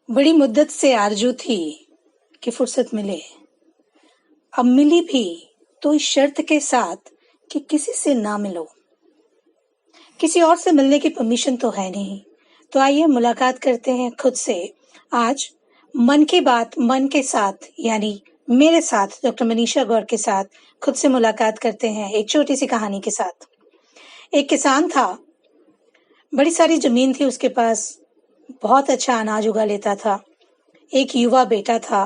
बड़ी मुद्दत से आरज़ू थी कि फुर्सत मिले, अब मिली भी तो इस शर्त के साथ कि किसी से ना मिलो। किसी और से मिलने की परमिशन तो है नहीं, तो आइए मुलाकात करते हैं खुद से। आज मन की बात मन के साथ यानी मेरे साथ डॉक्टर मनीषा गौर के साथ खुद से मुलाकात करते हैं एक छोटी सी कहानी के साथ। एक किसान था, बड़ी सारी जमीन थी उसके पास, बहुत अच्छा अनाज उगा लेता था। एक युवा बेटा था,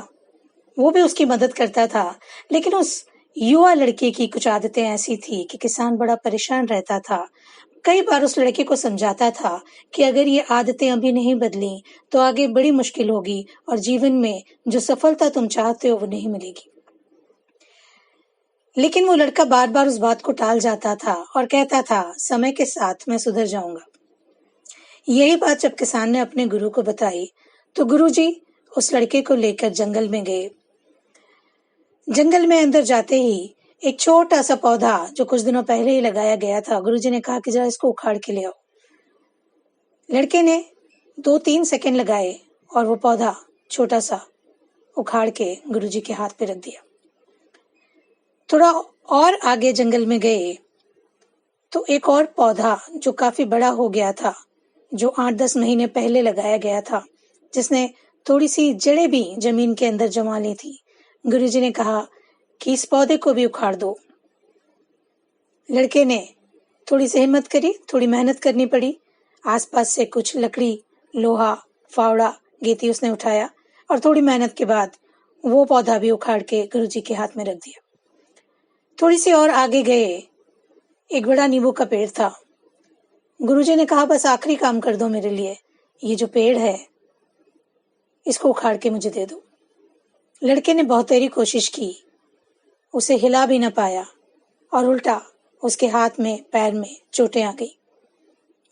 वो भी उसकी मदद करता था, लेकिन उस युवा लड़के की कुछ आदतें ऐसी थी कि किसान बड़ा परेशान रहता था। कई बार उस लड़के को समझाता था कि अगर ये आदतें अभी नहीं बदली तो आगे बड़ी मुश्किल होगी और जीवन में जो सफलता तुम चाहते हो वो नहीं मिलेगी। लेकिन वो लड़का बार बार उस बात को टाल जाता था और कहता था समय के साथ मैं सुधर जाऊंगा। यही बात जब किसान ने अपने गुरु को बताई तो गुरुजी उस लड़के को लेकर जंगल में गए। जंगल में अंदर जाते ही एक छोटा सा पौधा जो कुछ दिनों पहले ही लगाया गया था, गुरुजी ने कहा कि जरा इसको उखाड़ के ले आओ। लड़के ने 2-3 सेकंड लगाए और वो पौधा छोटा सा उखाड़ के गुरुजी के हाथ पे रख दिया। थोड़ा और आगे जंगल में गए तो एक और पौधा जो काफी बड़ा हो गया था, जो 8-10 महीने पहले लगाया गया था, जिसने थोड़ी सी जड़ें भी जमीन के अंदर जमा ली थी, गुरुजी ने कहा कि इस पौधे को भी उखाड़ दो। लड़के ने थोड़ी सी हिम्मत करी, थोड़ी मेहनत करनी पड़ी। आसपास से कुछ लकड़ी, लोहा, फावड़ा, गेती उसने उठाया और थोड़ी मेहनत के बाद वो पौधा भी उखाड़ के गुरुजी के हाथ में रख दिया। थोड़ी सी और आगे गए, एक बड़ा नींबू का पेड़ था। गुरुजी ने कहा बस आखिरी काम कर दो मेरे लिए, ये जो पेड़ है इसको उखाड़ के मुझे दे दो। लड़के ने बहुत तेरी कोशिश की, उसे हिला भी न पाया और उल्टा उसके हाथ में पैर में चोटें आ गई।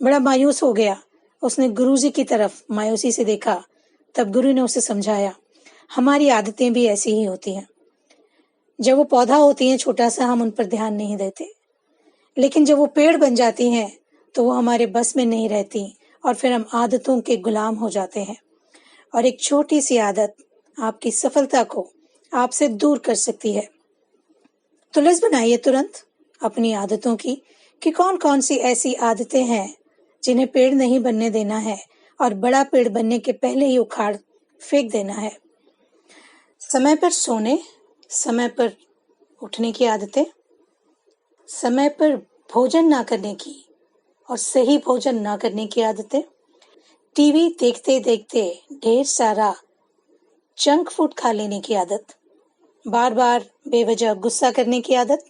बड़ा मायूस हो गया, उसने गुरुजी की तरफ मायूसी से देखा। तब गुरु ने उसे समझाया हमारी आदतें भी ऐसी ही होती हैं। जब वो पौधा होती हैं छोटा सा, हम उन पर ध्यान नहीं देते, लेकिन जब वो पेड़ बन जाती हैं तो वो हमारे बस में नहीं रहती और फिर हम आदतों के गुलाम हो जाते हैं। और एक छोटी सी आदत आपकी सफलता को आपसे दूर कर सकती है। तो लिस्ट बनाइए तुरंत अपनी आदतों की कि कौन कौन सी ऐसी आदतें हैं जिन्हें पेड़ नहीं बनने देना है और बड़ा पेड़ बनने के पहले ही उखाड़ फेंक देना है। समय पर सोने, समय पर उठने की आदतें, समय पर भोजन ना करने की और सही भोजन ना करने की आदतें, टीवी देखते देखते ढेर सारा जंक फूड खा लेने की आदत, बार बार बेवजह गुस्सा करने की आदत,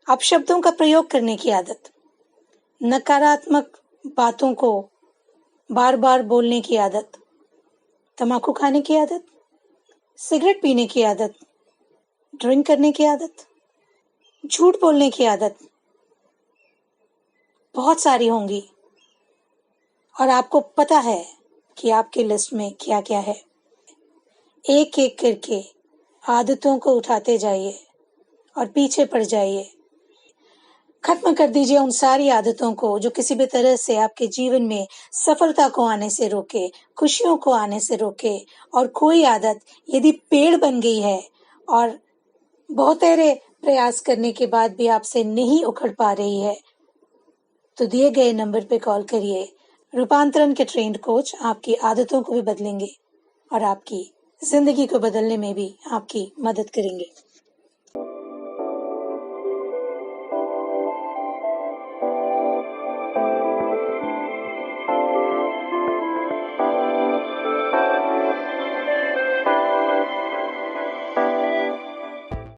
अपशब्दों का प्रयोग करने की आदत, नकारात्मक बातों को बार बार बोलने की आदत, तम्बाकू खाने की आदत, सिगरेट पीने की आदत, ड्रिंक करने की आदत, झूठ बोलने की आदत, बहुत सारी होंगी और आपको पता है कि आपकी लिस्ट में क्या क्या है। एक एक करके आदतों को उठाते जाइए और पीछे पड़ जाइए। खत्म कर दीजिए उन सारी आदतों को जो किसी भी तरह से आपके जीवन में सफलता को आने से रोके, खुशियों को आने से रोके। और कोई आदत यदि पेड़ बन गई है और बहुतेरे प्रयास करने के बाद भी आपसे नहीं उखड़ पा रही है, तो दिए गए नंबर पे कॉल करिए। रूपांतरण के ट्रेंड कोच आपकी आदतों को भी बदलेंगे और आपकी जिंदगी को बदलने में भी आपकी मदद करेंगे।